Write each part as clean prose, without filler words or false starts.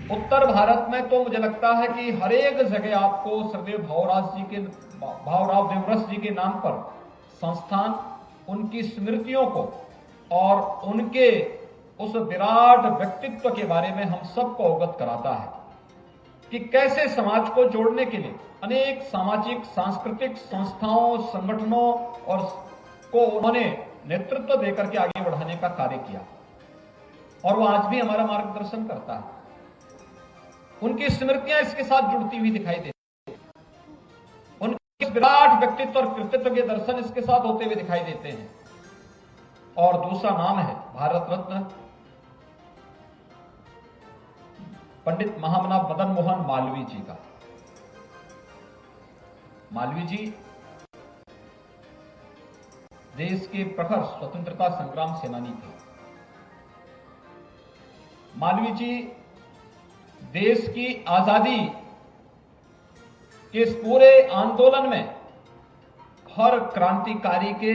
उत्तर भारत में तो मुझे लगता है कि हर एक जगह आपको सरदेव भावराव देवरस जी के नाम पर संस्थान उनकी स्मृतियों को और उनके उस विराट व्यक्तित्व के बारे में हम सबको अवगत कराता है कि कैसे समाज को जोड़ने के लिए अनेक सामाजिक सांस्कृतिक संस्थाओं संगठनों और को उन्होंने नेतृत्व देकर के आगे बढ़ाने का कार्य किया और वो आज भी हमारा मार्गदर्शन करता है। उनकी स्मृतियां इसके साथ जुड़ती हुई दिखाई देती हैं, उनके विराट व्यक्तित्व और कृतित्व के दर्शन इसके साथ होते हुए दिखाई देते हैं। और दूसरा नाम है भारत रत्न पंडित महामना मदन मोहन मालवीय जी का। मालवीय जी देश के प्रखर स्वतंत्रता संग्राम सेनानी थे। मालवीय जी देश की आजादी के इस पूरे आंदोलन में हर क्रांतिकारी के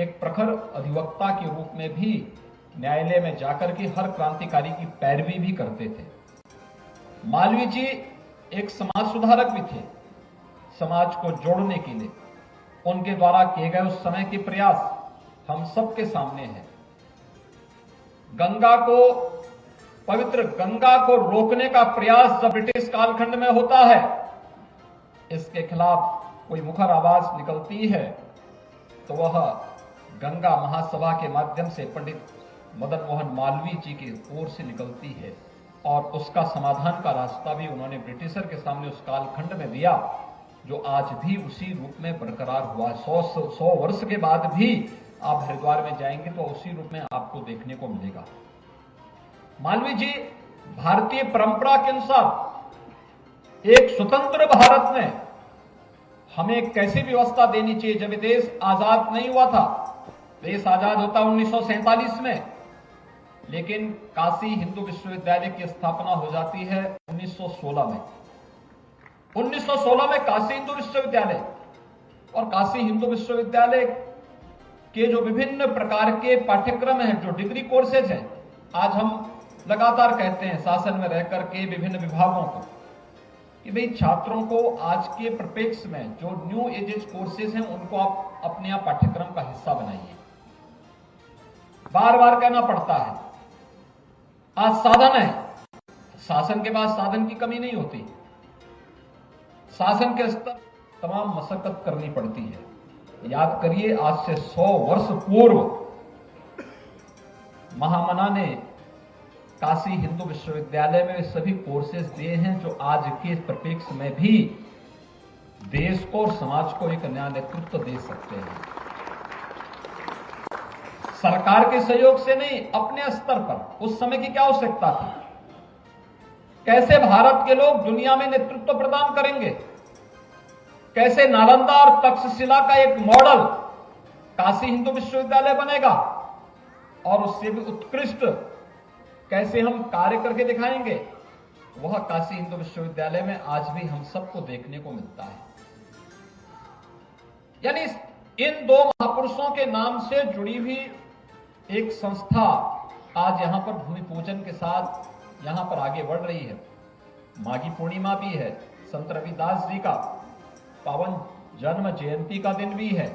एक प्रखर अधिवक्ता के रूप में भी न्यायालय में जाकर के हर क्रांतिकारी की पैरवी भी करते थे। मालवीय जी एक समाज सुधारक भी थे। समाज को जोड़ने के लिए उनके द्वारा किए गए उस समय के प्रयास हम सबके सामने हैं। गंगा को, पवित्र गंगा को रोकने का प्रयास जब ब्रिटिश कालखंड में होता है, इसके खिलाफ कोई मुखर आवाज निकलती है तो वह गंगा महासभा के माध्यम से पंडित मदन मोहन मालवीय जी की ओर से निकलती है और उसका समाधान का रास्ता भी उन्होंने ब्रिटिशर के सामने उस कालखंड में दिया, जो आज भी उसी रूप में बरकरार हुआ है। 100 वर्ष के बाद भी आप हरिद्वार में जाएंगे तो उसी रूप में आपको देखने को मिलेगा। मालवीय जी भारतीय परंपरा के अनुसार एक स्वतंत्र भारत में हमें कैसी व्यवस्था देनी चाहिए। जब देश आजाद नहीं हुआ था, देश आजाद होता 1947 में, लेकिन काशी हिंदू विश्वविद्यालय की स्थापना हो जाती है 1916 में। 1916 में काशी हिंदू विश्वविद्यालय और काशी हिंदू विश्वविद्यालय के जो विभिन्न प्रकार के पाठ्यक्रम हैं, जो डिग्री कोर्सेज हैं, आज हम लगातार कहते हैं शासन में रहकर के विभिन्न विभागों को कि भाई छात्रों को आज के परिप्रेक्ष्य में जो न्यू एजेज कोर्सेज हैं उनको आप अपने आप पाठ्यक्रम का हिस्सा बनाइए। बार बार कहना पड़ता है, आज साधन है, शासन के पास साधन की कमी नहीं होती, शासन के स्तर तमाम मशक्कत करनी पड़ती है। याद करिए, आज से 100 वर्ष पूर्व महामना ने काशी हिंदू विश्वविद्यालय में सभी कोर्सेज दिए हैं जो आज के परिप्रेक्ष्य में भी देश को और समाज को एक नया नेतृत्व दे सकते हैं। सरकार के सहयोग से नहीं, अपने स्तर पर उस समय की क्या आवश्यकता थी, कैसे भारत के लोग दुनिया में नेतृत्व प्रदान करेंगे, कैसे नालंदा और तक्षशिला का एक मॉडल काशी हिंदू विश्वविद्यालय बनेगा और उससे भी उत्कृष्ट कैसे हम कार्य करके दिखाएंगे, वह काशी हिंदू विश्वविद्यालय में आज भी हम सबको देखने को मिलता है। यानी इन दो महापुरुषों के नाम से जुड़ी हुई एक संस्था आज यहां पर भूमि पूजन के साथ यहां पर आगे बढ़ रही है। माघी पूर्णिमा भी है, संत रविदास जी का पावन जन्म जयंती का दिन भी है,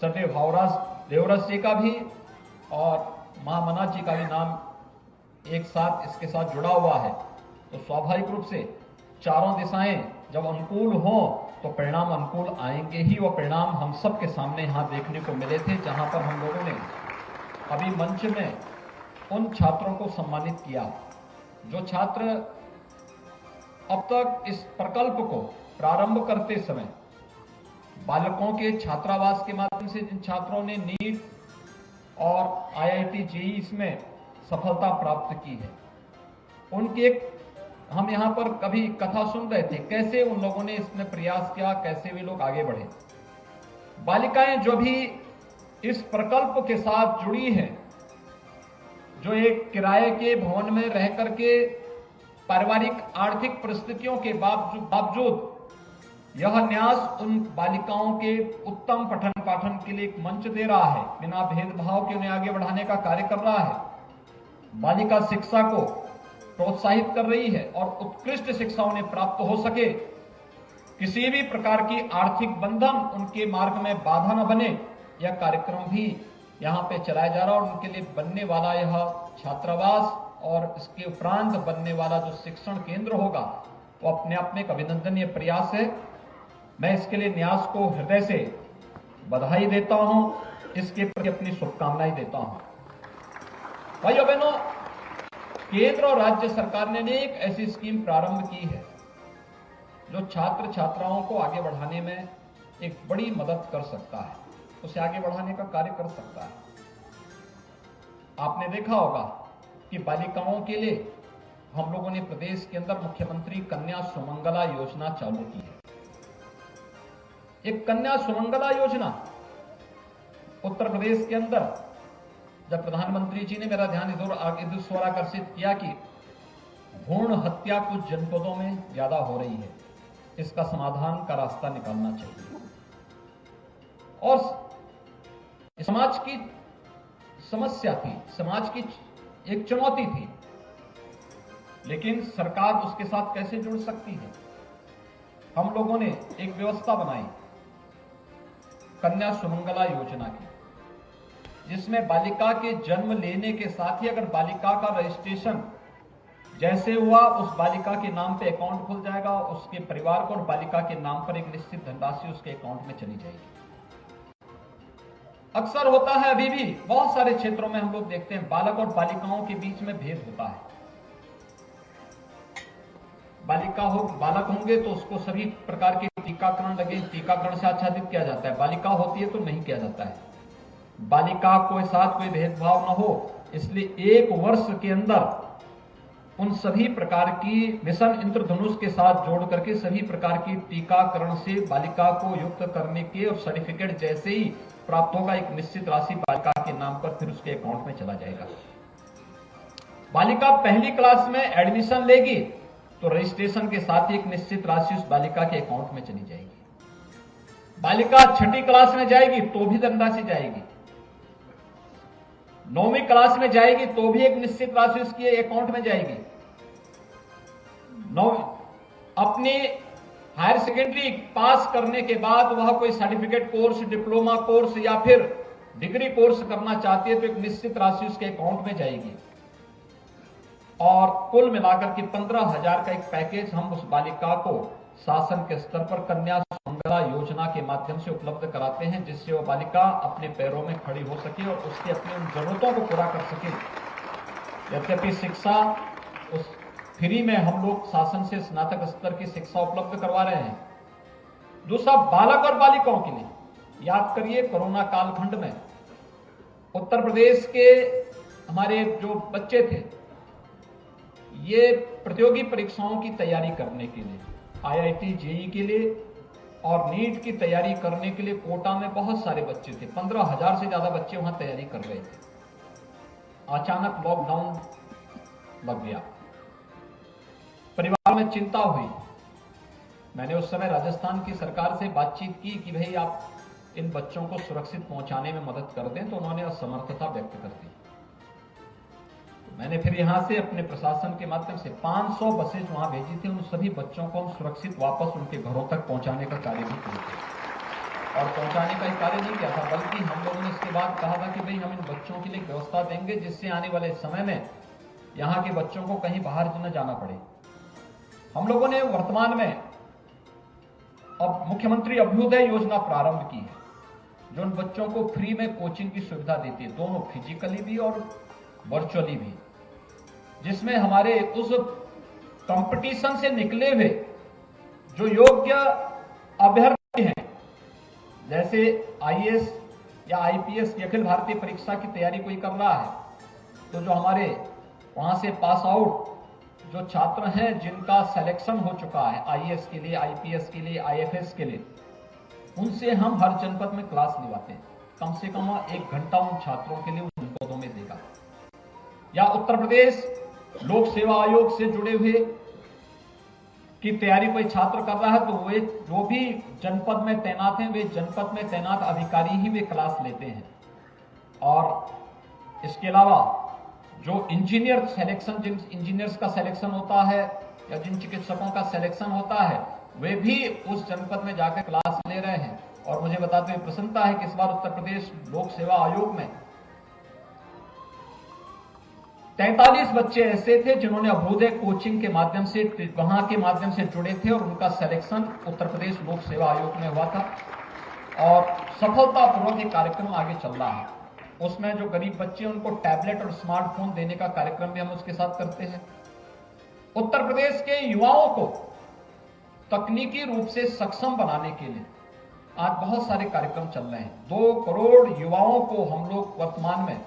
सरदेव भावराव देवरस जी का भी और महामना जी का भी नाम एक साथ इसके साथ जुड़ा हुआ है। तो स्वाभाविक रूप से चारों दिशाएं जब अनुकूल हो तो परिणाम अनुकूल आएंगे ही। वो परिणाम हम सबके सामने यहां देखने को मिले थे, जहां पर हम लोगों ने अभी मंच में उन छात्रों को सम्मानित किया जो छात्र अब तक इस प्रकल्प को प्रारंभ करते समय बालकों के छात्रावास के माध्यम से जिन छात्रों ने नीट और IIT JEE इसमें सफलता प्राप्त की है, उनके एक हम यहां पर कभी कथा सुन रहे थे, कैसे उन लोगों ने इसमें प्रयास किया, कैसे वे लोग आगे बढ़े। बालिकाएं जो भी इस प्रकल्प के साथ जुड़ी हैं, जो एक किराए के भवन में रह करके पारिवारिक आर्थिक परिस्थितियों के बावजूद यह न्यास उन बालिकाओं के उत्तम पठन पाठन के लिए एक मंच दे रहा है, बिना भेदभाव के उन्हें आगे बढ़ाने का कार्य कर रहा है। बालिका शिक्षा को प्रोत्साहित कर रही है और उत्कृष्ट शिक्षा उन्हें प्राप्त हो सके, किसी भी प्रकार की आर्थिक बंधन उनके मार्ग में बाधा न बने, यह कार्यक्रम भी यहाँ पे चलाया जा रहा है। और उनके लिए बनने वाला यह छात्रावास और इसके उपरांत बनने वाला जो शिक्षण केंद्र होगा वो अपने आप में एक अभिनंदनीय प्रयास है। मैं इसके लिए न्यास को हृदय से बधाई देता हूं, इसके प्रति अपनी शुभकामनाएं देता हूं। भाइयों बहनों, केंद्र और राज्य सरकार ने एक ऐसी स्कीम प्रारंभ की है जो छात्र छात्राओं को आगे बढ़ाने में एक बड़ी मदद कर सकता है, उसे आगे बढ़ाने का कार्य कर सकता है। आपने देखा होगा कि बालिकाओं के लिए हम लोगों ने प्रदेश के अंदर मुख्यमंत्री कन्या सुमंगला योजना चालू की है। एक कन्या सुमंगला योजना उत्तर प्रदेश के अंदर, जब प्रधानमंत्री जी ने मेरा ध्यान इस ओर आकर्षित किया कि भ्रूण हत्या कुछ जनपदों में ज्यादा हो रही है, इसका समाधान का रास्ता निकालना चाहिए। और समाज की समस्या थी, समाज की एक चुनौती थी, लेकिन सरकार उसके साथ कैसे जुड़ सकती है। हम लोगों ने एक व्यवस्था बनाई कन्या सुमंगला योजना की, जिसमें बालिका के जन्म लेने के साथ ही अगर बालिका का रजिस्ट्रेशन जैसे हुआ, उस बालिका के नाम पे अकाउंट खुल जाएगा, उसके परिवार को और बालिका के नाम पर एक निश्चित धनराशि उसके अकाउंट में चली जाएगी। अक्सर होता है, अभी भी बहुत सारे क्षेत्रों में हम लोग देखते हैं बालक और बालिकाओं के बीच में भेद होता है। बालक होंगे तो उसको सभी प्रकार के टीकाकरण लगे, टीकाकरण से आच्छादित किया जाता है। बालिका होती है तो नहीं किया जाता है। बालिका के साथ कोई भेदभाव न हो, इसलिए 1 वर्ष के अंदर उन सभी प्रकार की मिशन इंद्रधनुष के साथ जोड़ करके सभी प्रकार की टीकाकरण से बालिका को युक्त करने के और सर्टिफिकेट जैसे ही प्राप्त होगा, एक निश्चित राशि बालिका के नाम पर फिर उसके अकाउंट में चला जाएगा। बालिका पहली क्लास में एडमिशन लेगी तो रजिस्ट्रेशन के साथ ही एक निश्चित राशि उस बालिका के अकाउंट में चली जाएगी। बालिका 6ठी क्लास में जाएगी तो भी धनराशि जाएगी। 9वीं क्लास में जाएगी तो भी एक निश्चित राशि उसके अकाउंट में जाएगी। अपनी हायर सेकेंडरी पास करने के बाद वह कोई सर्टिफिकेट कोर्स, डिप्लोमा कोर्स या फिर डिग्री कोर्स करना चाहती है तो एक निश्चित राशि उसके अकाउंट में जाएगी। और कुल मिलाकर के 15,000 का एक पैकेज हम उस बालिका को शासन के स्तर पर कन्या सुमंगला योजना के माध्यम से उपलब्ध कराते हैं, जिससे वो बालिका अपने पैरों में खड़ी हो सके और उसकी अपनी उन जरूरतों को पूरा कर सके। यद्यपि शिक्षा उस फ्री में हम लोग शासन से स्नातक स्तर की शिक्षा उपलब्ध करवा रहे हैं। दूसरा, बालक और बालिकाओं के लिए याद करिए, कोरोना कालखंड में उत्तर प्रदेश के हमारे जो बच्चे थे, ये प्रतियोगी परीक्षाओं की तैयारी करने के लिए, IIT JEE के लिए और नीट की तैयारी करने के लिए कोटा में बहुत सारे बच्चे थे। 15,000 से ज्यादा बच्चे वहां तैयारी कर रहे थे। अचानक लॉकडाउन लग गया, परिवार में चिंता हुई। मैंने उस समय राजस्थान की सरकार से बातचीत की कि भाई आप इन बच्चों को सुरक्षित पहुंचाने में मदद कर दें, तो उन्होंने असमर्थता व्यक्त कर दी। मैंने फिर यहां से अपने प्रशासन के माध्यम से 500 बसेज वहां भेजी थी। उन सभी बच्चों को हम सुरक्षित वापस उनके घरों तक पहुंचाने का कार्य भी किया। और पहुंचाने का कार्य नहीं किया था, बल्कि हम लोगों ने इसके बाद कहा था कि भाई हम इन बच्चों के लिए व्यवस्था देंगे जिससे आने वाले समय में यहाँ के बच्चों को कहीं बाहर न जाना पड़े। हम लोगों ने वर्तमान में अब मुख्यमंत्री अभ्युदय योजना प्रारंभ की है, जो उन बच्चों को फ्री में कोचिंग की सुविधा देती है, दोनों फिजिकली भी और वर्चुअली भी, जिसमें हमारे उस कंपटीशन से निकले हुए जो योग्य अभ्यर्थी हैं, जैसे IAS या IPS की अखिल भारतीय परीक्षा की तैयारी कोई कर रहा है, तो जो हमारे वहां से पास आउट जो छात्र हैं जिनका सिलेक्शन हो चुका है IAS के लिए, IPS के लिए, IFS के लिए, उनसे हम हर जनपद में क्लास लिवाते हैं। कम से कम 1 घंटा उन छात्रों के लिए उन जनपदों में देगा। या उत्तर प्रदेश लोक सेवा आयोग से जुड़े हुए की तैयारी कोई छात्र कर रहा है, तो वे जो भी जनपद में तैनात हैं, वे जनपद में तैनात अधिकारी ही वे क्लास लेते हैं। और इसके अलावा जो इंजीनियर सिलेक्शन, जिन इंजीनियर्स का सिलेक्शन होता है या जिन चिकित्सकों का सिलेक्शन होता है, वे भी उस जनपद में जाकर क्लास ले रहे हैं। और मुझे बताते हुए प्रसन्नता है कि इस बार उत्तर प्रदेश लोक सेवा आयोग में 43 बच्चे ऐसे थे जिन्होंने अभ्युदय कोचिंग के माध्यम से, वहां के माध्यम से जुड़े थे और उनका सिलेक्शन उत्तर प्रदेश लोक सेवा आयोग में हुआ था और सफलतापूर्वक ये कार्यक्रम आगे चल रहा है। उसमें जो गरीब बच्चे उनको टैबलेट और स्मार्टफोन देने का कार्यक्रम भी हम उसके साथ करते हैं। उत्तर प्रदेश के युवाओं को तकनीकी रूप से सक्षम बनाने के लिए आज बहुत सारे कार्यक्रम चल रहे हैं। 2 करोड़ युवाओं को हम लोग वर्तमान में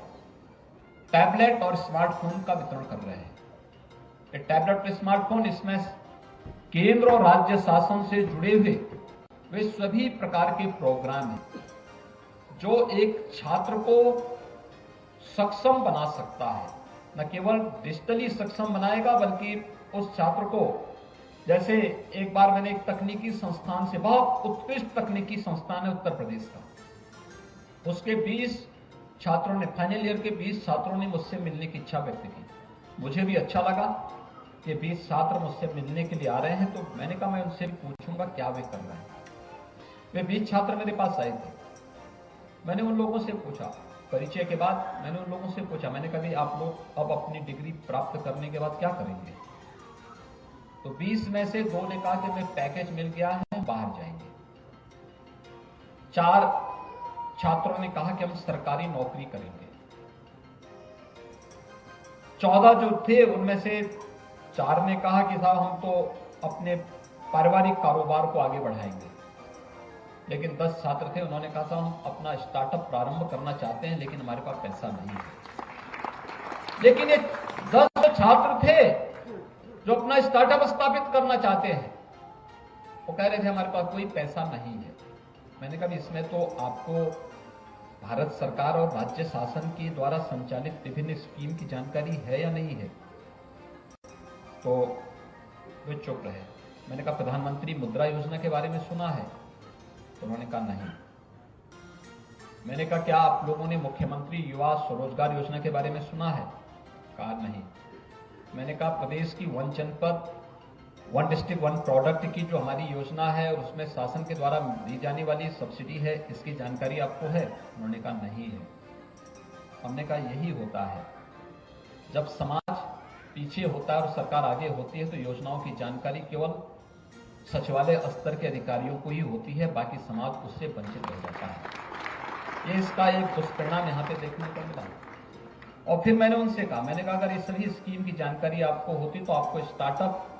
टैबलेट और स्मार्टफोन का वितरण कर रहे हैं। ये टैबलेट और स्मार्टफोन, इसमें केंद्र और राज्य शासन से जुड़े हुए वे सभी प्रकार के प्रोग्राम हैं जो एक छात्र को सक्षम बना सकता है। न केवल डिजिटली सक्षम बनाएगा बल्कि उस छात्र को, जैसे एक बार मैंने एक तकनीकी संस्थान से, बहुत उत्कृष्ट तकनीकी संस्थान है उत्तर प्रदेश का, उसके 20 छात्रों ने, फाइनल ईयर के 20 छात्रों ने मुझसे मिलने की इच्छा व्यक्त की। मुझे भी अच्छा लगा कि 20 छात्र मुझसे मिलने के लिए आ रहे हैं, तो मैंने कहा मैं उनसे भी पूछूंगा क्या वे कर रहे हैं। वे 20 छात्र मेरे पास आए थे। मैंने उन लोगों से पूछा, परिचय के बाद मैंने उन लोगों से पूछा, मैंने कहा कि आप लोग अब अपनी डिग्री प्राप्त करने के बाद क्या करेंगे? तो 20 में से 2 ने कहा कि मैं पैकेज मिल गया है, बाहर जाएंगे। 4 छात्रों ने कहा कि हम सरकारी नौकरी करेंगे। 14 जो थे उनमें से 4 ने कहा कि साहब हम तो अपने पारिवारिक कारोबार को आगे बढ़ाएंगे। लेकिन 10 छात्र थे, उन्होंने कहा साहब हम अपना स्टार्टअप प्रारंभ करना चाहते हैं लेकिन हमारे पास पैसा नहीं है। लेकिन ये 10 छात्र थे जो अपना स्टार्टअप स्थापित करना चाहते हैं, वो कह रहे थे हमारे पास कोई पैसा नहीं है। मैंने कहा इसमें तो आपको भारत सरकार और राज्य शासन के द्वारा संचालित विभिन्न स्कीम की जानकारी है या नहीं है? तो वे चुप रहे। मैंने कहा प्रधानमंत्री मुद्रा योजना के बारे में सुना है? तो उन्होंने कहा नहीं। मैंने कहा क्या आप लोगों ने मुख्यमंत्री युवा स्वरोजगार योजना के बारे में सुना है? कहा नहीं। मैंने कहा प्रदेश की 1 जनपद 1 डिस्ट्रिक्ट 1 प्रोडक्ट की जो हमारी योजना है और उसमें शासन के द्वारा दी जाने वाली सब्सिडी है, इसकी जानकारी आपको है? उन्होंने कहा नहीं है। हमने कहा यही होता है, जब समाज पीछे होता है और सरकार आगे होती है तो योजनाओं की जानकारी केवल सचिवालय स्तर के अधिकारियों को ही होती है, बाकी समाज उससे वंचित रह जाता है। ये इसका एक दुष्परिणाम यहाँ पे देखने को मिला। और फिर मैंने उनसे कहा, मैंने कहा अगर इस सभी स्कीम की जानकारी आपको होती तो आपको स्टार्टअप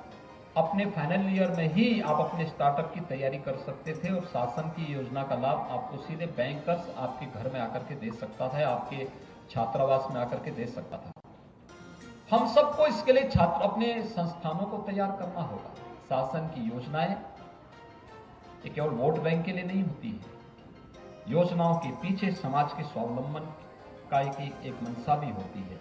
अपने फाइनल ईयर में ही आप अपने स्टार्टअप की तैयारी कर सकते थे और शासन की योजना का लाभ आपको सीधे बैंकर्स आपके घर में आकर के दे सकता था, आपके छात्रावास में आकर के दे सकता था। हम सबको इसके लिए छात्र अपने संस्थानों को तैयार करना होगा। शासन की योजनाएं ये केवल वोट बैंक के लिए नहीं होती है, योजनाओं के पीछे समाज के स्वावलंबन का एक मंशा भी होती है,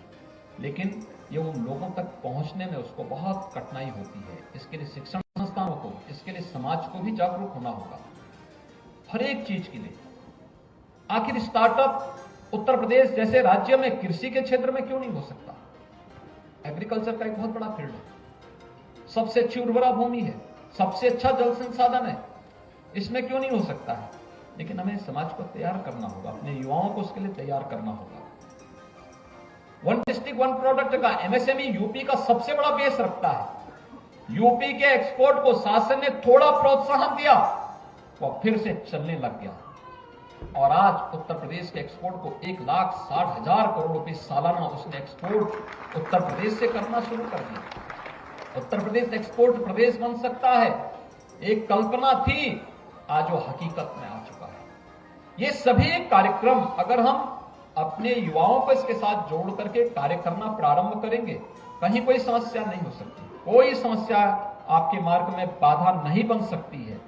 लेकिन ये उन लोगों तक पहुंचने में उसको बहुत कठिनाई होती है। इसके लिए शिक्षण संस्थानों को, इसके लिए समाज को भी जागरूक होना होगा हर एक चीज के लिए। आखिर स्टार्टअप उत्तर प्रदेश जैसे राज्य में कृषि के क्षेत्र में क्यों नहीं हो सकता? एग्रीकल्चर का एक बहुत बड़ा फील्ड है, सबसे अच्छी उर्वरा भूमि है, सबसे अच्छा जल संसाधन है, इसमें क्यों नहीं हो सकता है? लेकिन हमें समाज को तैयार करना होगा, अपने युवाओं को उसके लिए तैयार करना होगा। 1 डिस्ट्रिक्ट 1 प्रोडक्ट का एमएसएमई यूपी का सबसे बड़ा बेस रखता है। यूपी के एक्सपोर्ट को शासन ने थोड़ा प्रोत्साहन दिया, वो फिर से चलने लग गया और आज उत्तर प्रदेश के एक्सपोर्ट को 1,60,000 करोड़ रुपए सालाना उसने एक्सपोर्ट उत्तर प्रदेश से करना शुरू कर दिया। उत्तर प्रदेश एक्सपोर्ट प्रदेश बन सकता है, एक कल्पना थी, आज वो हकीकत में आ चुका है। ये सभी कार्यक्रम अगर हम अपने युवाओं को इसके साथ जोड़ करके कार्य करना प्रारंभ करेंगे, कहीं कोई समस्या नहीं हो सकती, कोई समस्या आपके मार्ग में बाधा नहीं बन सकती है।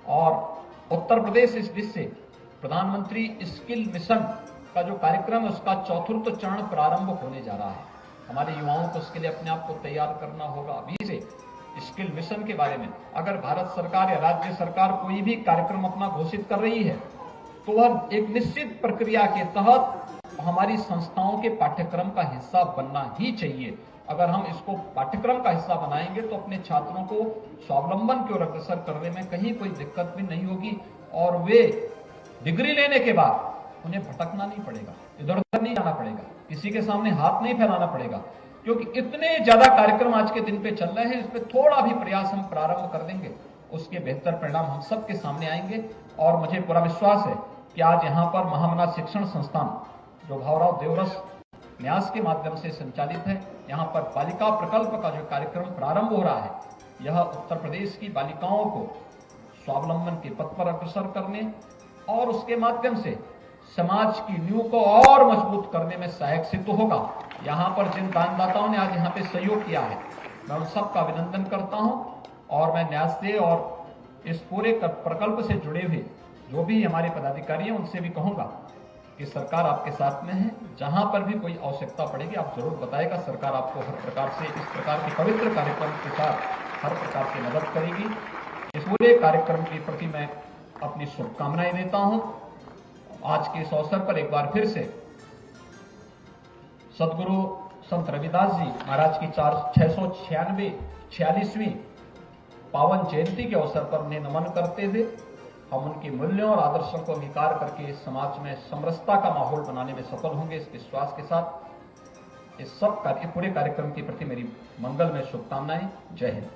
और उत्तर प्रदेश इस दिशा से प्रधानमंत्री स्किल मिशन का जो कार्यक्रम है उसका 4th चरण प्रारंभ होने जा रहा है। हमारे युवाओं को उसके लिए अपने आप को तैयार करना होगा अभी से। स्किल मिशन के बारे में अगर भारत सरकार या राज्य सरकार कोई भी कार्यक्रम अपना घोषित कर रही है तो वह एक निश्चित प्रक्रिया के तहत हमारी संस्थाओं के पाठ्यक्रम का हिस्सा बनना ही चाहिए। अगर हम इसको पाठ्यक्रम का हिस्सा बनाएंगे तो अपने छात्रों को स्वावलंबन की ओर अग्रसर करने में कहीं कोई दिक्कत भी नहीं होगी और वे डिग्री लेने के बाद उन्हें भटकना नहीं पड़ेगा, इधर उधर नहीं जाना पड़ेगा, किसी के सामने हाथ नहीं फैलाना पड़ेगा, क्योंकि इतने ज्यादा कार्यक्रम आज के दिन पे चल रहे हैं। इस पे थोड़ा भी प्रयास हम प्रारंभ कर देंगे, उसके बेहतर परिणाम हम सबके सामने आएंगे। और मुझे पूरा विश्वास है कि आज यहाँ पर महामना शिक्षण संस्थान जो भावराव देवरस न्यास के माध्यम से संचालित है, यहाँ पर बालिका प्रकल्प का जो कार्यक्रम प्रारंभ हो रहा है, यह उत्तर प्रदेश की बालिकाओं को स्वावलंबन के पथ पर अग्रसर करने और उसके माध्यम से समाज की नींव को और मजबूत करने में सहायक सिद्ध होगा। यहाँ पर जिन दानदाताओं ने आज यहाँ पे सहयोग किया है, मैं उन सबका अभिनंदन करता हूँ और मैं न्यास से और इस पूरे प्रकल्प से जुड़े हुए जो भी हमारे पदाधिकारी हैं उनसे भी कहूंगा कि सरकार आपके साथ में है। जहां पर भी कोई आवश्यकता पड़ेगी आप जरूर बताएगा, सरकार आपको हर प्रकार से इस प्रकार के पवित्र कार्यक्रम के साथ हर प्रकार से मदद करेगी। इस पूरे कार्यक्रम के प्रति मैं अपनी शुभकामनाएं देता हूं। आज के इस अवसर पर एक बार फिर से सदगुरु संत रविदास जी महाराज की 646वीं पावन जयंती के अवसर पर उन्हें नमन करते हुए हम उनके मूल्यों और आदर्शों को अंगीकार करके समाज में समरसता का माहौल बनाने में सफल होंगे, इस विश्वास के साथ इस सब पूरे कार्यक्रम के प्रति मेरी मंगलमय शुभकामनाएं। जय हिंद।